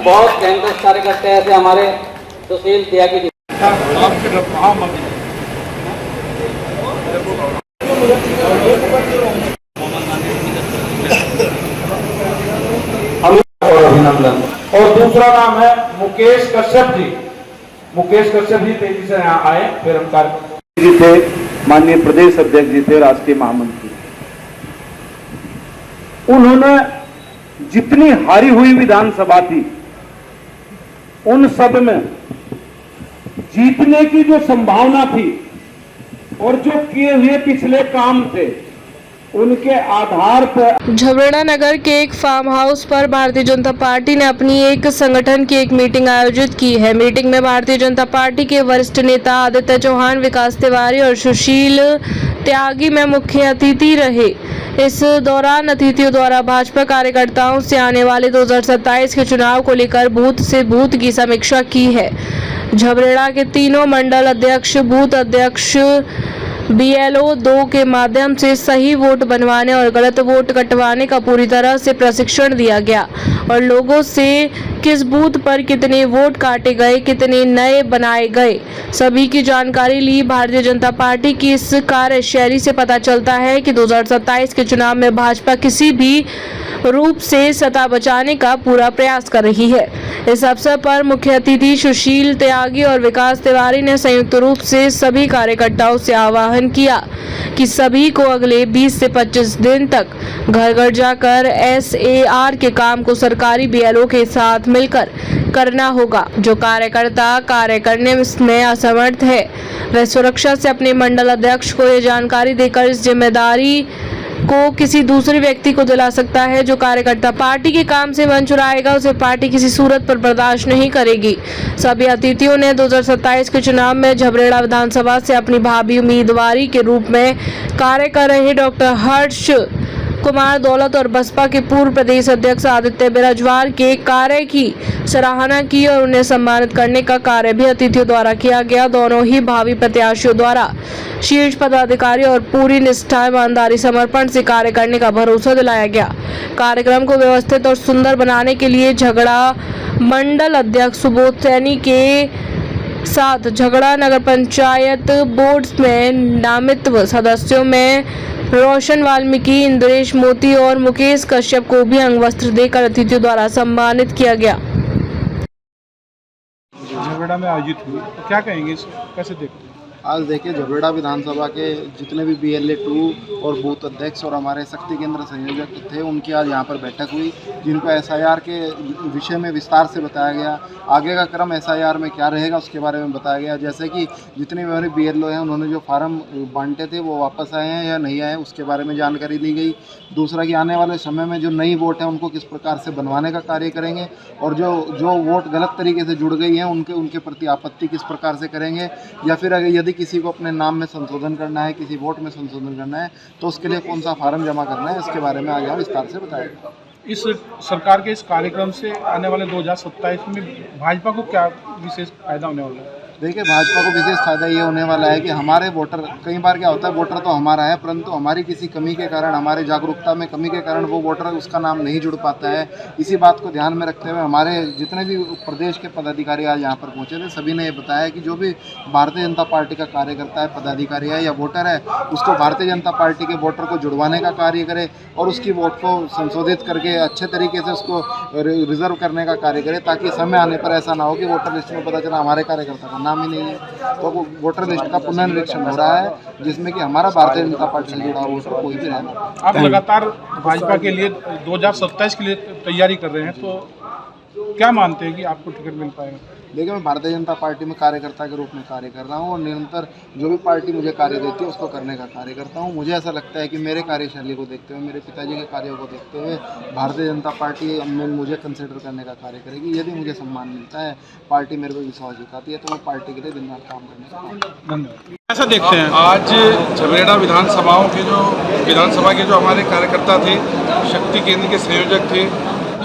बहुत कैंपस कार्यकर्ता ऐसे हमारे सुशील त्यागी जी। और अभिनंदन। और दूसरा नाम है मुकेश कश्यप जी। मुकेश कश्यप जी तेजी से यहाँ आए, फिर हम कार्य जी थे, माननीय प्रदेश अध्यक्ष जी थे, राष्ट्रीय महामंत्री। उन्होंने जितनी हारी हुई विधानसभा थी उन सब में जीतने की जो संभावना थी और जो किए हुए पिछले काम थे उनके आधार पर झबरेड़ा नगर के एक फार्म हाउस पर भारतीय जनता पार्टी ने अपनी एक संगठन की एक मीटिंग आयोजित की है। मीटिंग में भारतीय जनता पार्टी के वरिष्ठ नेता आदित्य चौहान, विकास तिवारी और सुशील त्यागी में मुख्य अतिथि रहे। इस दौरान अतिथियों द्वारा भाजपा कार्यकर्ताओं से आने वाले 2027 के चुनाव को लेकर बूथ से बूथ की समीक्षा की है। झबरेड़ा के तीनों मंडल अध्यक्ष, बूथ अध्यक्ष, BLO 2 के माध्यम से सही वोट बनवाने और गलत वोट कटवाने का पूरी तरह से प्रशिक्षण दिया गया और लोगों से किस बूथ पर कितने वोट काटे गए, कितने नए बनाए गए, सभी की जानकारी ली। भारतीय जनता पार्टी की इस कार्यशैली से पता चलता है कि 2027 के चुनाव में भाजपा किसी भी रूप से सत्ता बचाने का पूरा प्रयास कर रही है। इस अवसर पर मुख्य अतिथि सुशील त्यागी और विकास तिवारी ने संयुक्त रूप से सभी कार्यकर्ताओं से आह्वान किया कि सभी को अगले 20 से 25 दिन तक घर घर जाकर SAR के काम को सरकारी BLO के साथ मिलकर करना होगा। जो कार्यकर्ता कार्य करने में असमर्थ है वह सुरक्षा से अपने मंडल अध्यक्ष को ये जानकारी देकर इस जिम्मेदारी को किसी दूसरे व्यक्ति को दिला सकता है। जो कार्यकर्ता पार्टी के काम से मन चुराएगा उसे पार्टी किसी सूरत पर बर्दाश्त नहीं करेगी। सभी अतिथियों ने 2027 के चुनाव में झबरेड़ा विधानसभा से अपनी भावी उम्मीदवारी के रूप में कार्य कर रहे डॉक्टर हर्ष कुमार दौलत और बसपा के पूर्व प्रदेश अध्यक्ष आदित्य बिराजवार के कार्य की सराहना की और उन्हें सम्मानित करने का कार्य भी अतिथियों द्वारा किया गया। दोनों ही भावी प्रत्याशियों द्वारा शीर्ष पदाधिकारी और पूरी निष्ठा, ईमानदारी, समर्पण से कार्य करने का भरोसा दिलाया गया। कार्यक्रम को व्यवस्थित और सुंदर बनाने के लिए झगड़ा मंडल अध्यक्ष सुबोध सैनी के साथ झगड़ा नगर पंचायत बोर्ड में नामित सदस्यों में रोशन वाल्मीकि, इंद्रेश मोती और मुकेश कश्यप को भी अंग वस्त्र देकर अतिथियों द्वारा सम्मानित किया गया। झबरेड़ा में आयोजित हुई, तो क्या कहेंगे, कैसे देखते हैं? आज देखिए झबरेड़ा विधानसभा के जितने भी BLA 2 और बूथ अध्यक्ष और हमारे शक्ति केंद्र संयोजक थे उनकी आज यहाँ पर बैठक हुई, जिनको SIR के विषय में विस्तार से बताया गया। आगे का क्रम SIR में क्या रहेगा उसके बारे में बताया गया। जैसे कि जितने भी हमारे BLO हैं उन्होंने जो फार्म बांटे थे वो वापस आए हैं या नहीं आए उसके बारे में जानकारी दी गई। दूसरा कि आने वाले समय में जो नई वोट है उनको किस प्रकार से बनवाने का कार्य करेंगे और जो वोट गलत तरीके से जुड़ गई हैं उनके प्रति आपत्ति किस प्रकार से करेंगे, या फिर अगर यदि किसी को अपने नाम में संशोधन करना है, किसी वोट में संशोधन करना है तो उसके लिए कौन सा फार्म जमा करना है, इसके बारे में आज यहाँ विस्तार से बताया। इस सरकार के इस कार्यक्रम से आने वाले 2027 में भाजपा को क्या विशेष फायदा होने वाला है? देखिए भाजपा को विशेष फायदा ये होने वाला है कि हमारे वोटर, कई बार क्या होता है वोटर तो हमारा है परंतु हमारी किसी कमी के कारण, हमारे जागरूकता में कमी के कारण वो वोटर उसका नाम नहीं जुड़ पाता है। इसी बात को ध्यान में रखते हुए हमारे जितने भी प्रदेश के पदाधिकारी आज यहाँ पर पहुँचे थे सभी ने ये बताया कि जो भी भारतीय जनता पार्टी का कार्यकर्ता है, पदाधिकारी है या वोटर है, उसको भारतीय जनता पार्टी के वोटर को जुड़वाने का कार्य करे और उसकी वोट को संशोधित करके अच्छे तरीके से उसको रिजर्व करने का कार्य करे, ताकि समय आने पर ऐसा ना हो कि वोटर लिस्ट में पता चला हमारे कार्यकर्ता का नाम ही नहीं है। तो वो वोटर लिस्ट का पुनर्निरीक्षण हो रहा है जिसमें कि हमारा भारतीय जनता पार्टी से जुड़ा वोटर कोई भी रहना। आप लगातार भाजपा के लिए 2027 के लिए तैयारी कर रहे हैं, तो क्या मानते हैं कि आपको टिकट मिल पाएगा? देखिए मैं भारतीय जनता पार्टी में कार्यकर्ता के रूप में कार्य कर रहा हूँ और निरंतर जो भी पार्टी मुझे कार्य देती है उसको करने का कार्य करता हूँ। मुझे ऐसा लगता है कि मेरे कार्यशैली को देखते हुए, मेरे पिताजी के कार्यों को देखते हुए भारतीय जनता पार्टी में मुझे कंसिडर करने का कार्य करेगी। यदि मुझे सम्मान मिलता है, पार्टी मेरे को विश्वास दिखाती है, तो मैं पार्टी के लिए दिन रात काम करने का। धन्यवाद। ऐसा देखते हैं आज झबरेड़ा विधानसभा के जो हमारे कार्यकर्ता थे, शक्ति केंद्र के संयोजक थे,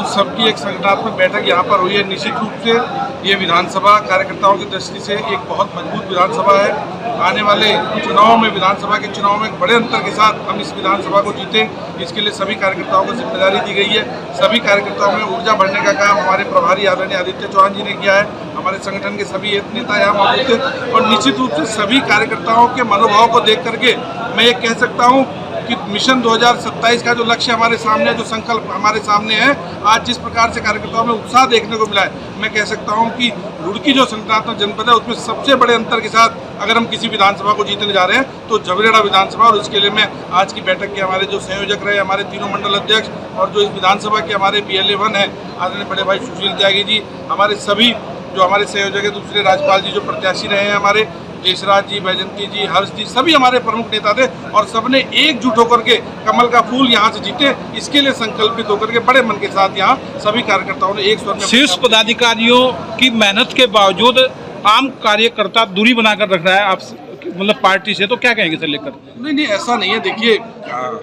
उस सबकी एक संगठनात्मक बैठक यहाँ पर हुई है। निश्चित रूप से ये विधानसभा कार्यकर्ताओं की दृष्टि से एक बहुत मजबूत विधानसभा है। आने वाले चुनाव में, विधानसभा के चुनाव में बड़े अंतर के साथ हम इस विधानसभा को जीतें, इसके लिए सभी कार्यकर्ताओं को जिम्मेदारी दी गई है। सभी कार्यकर्ताओं में ऊर्जा भरने का काम हमारे प्रभारी आदरणीय आदित्य चौहान जी ने किया है। हमारे संगठन के सभी नेता यहाँ मौजूद थे और निश्चित रूप से सभी कार्यकर्ताओं के मनोभाव को देख करके मैं ये कह सकता हूँ कि मिशन 2027 का जो लक्ष्य हमारे सामने, जो संकल्प हमारे सामने है, आज जिस प्रकार से कार्यकर्ताओं में उत्साह देखने को मिला है, मैं कह सकता हूं कि रुड़की जो संगठनात्मक जनपद है उसमें सबसे बड़े अंतर के साथ अगर हम किसी विधानसभा को जीतने जा रहे हैं तो झबरेड़ा विधानसभा। और इसके लिए मैं आज की बैठक के हमारे जो संयोजक रहे, हमारे तीनों मंडल अध्यक्ष और जो इस विधानसभा के हमारे BLA1 है आदरणीय बड़े भाई सुशील त्यागी जी, हमारे सभी जो हमारे संयोजक है, दूसरे राज्यपाल जी जो प्रत्याशी रहे हैं, हमारे देशराज जी, बैजंती जी, हर्ष जी, सभी हमारे प्रमुख नेता थे और सबने एकजुट होकर के कमल का फूल यहाँ से जीते, इसके लिए संकल्पित होकर के बड़े मन के साथ यहाँ सभी कार्यकर्ताओं ने एक स्वर में। शीर्ष पदाधिकारियों की मेहनत के बावजूद आम कार्यकर्ता दूरी बनाकर रख रहा है आप मतलब पार्टी से, तो क्या कहेंगे सर लेकर? नहीं, ऐसा नहीं है। देखिए,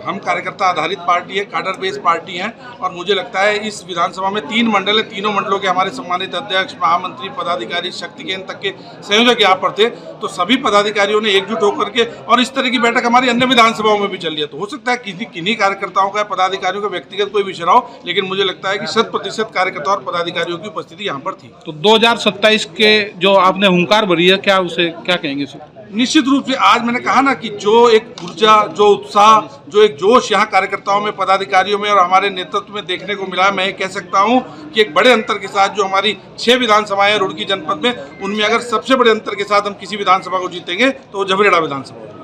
हम कार्यकर्ता आधारित पार्टी है, कैडर बेस्ड पार्टी है और मुझे लगता है इस विधानसभा में 3 मंडल है, तीनों मंडलों के हमारे सम्मानित अध्यक्ष, महामंत्री, पदाधिकारी, शक्ति केंद्र तक के संयोजक यहाँ पर थे, तो सभी पदाधिकारियों ने एकजुट होकर के, और इस तरह की बैठक हमारी अन्य विधानसभाओं में भी चल रही है, तो हो सकता है किन्हीं कार्यकर्ताओं का, पदाधिकारियों का व्यक्तिगत कोई विषय हो, लेकिन मुझे लगता है कि 100% कार्यकर्ता और पदाधिकारियों की उपस्थिति यहाँ पर थी। तो 2027 के जो आपने हुंकार भरी है, क्या उसे क्या कहेंगे सर? निश्चित रूप से आज मैंने कहा ना कि जो एक ऊर्जा, जो उत्साह, जो एक जोश यहाँ कार्यकर्ताओं में, पदाधिकारियों में और हमारे नेतृत्व में देखने को मिला है, मैं ये कह सकता हूँ कि एक बड़े अंतर के साथ जो हमारी 6 विधानसभाएं हैं रुड़की जनपद में, उनमें अगर सबसे बड़े अंतर के साथ हम किसी विधानसभा को जीतेंगे तो वो झबरेड़ा विधानसभा।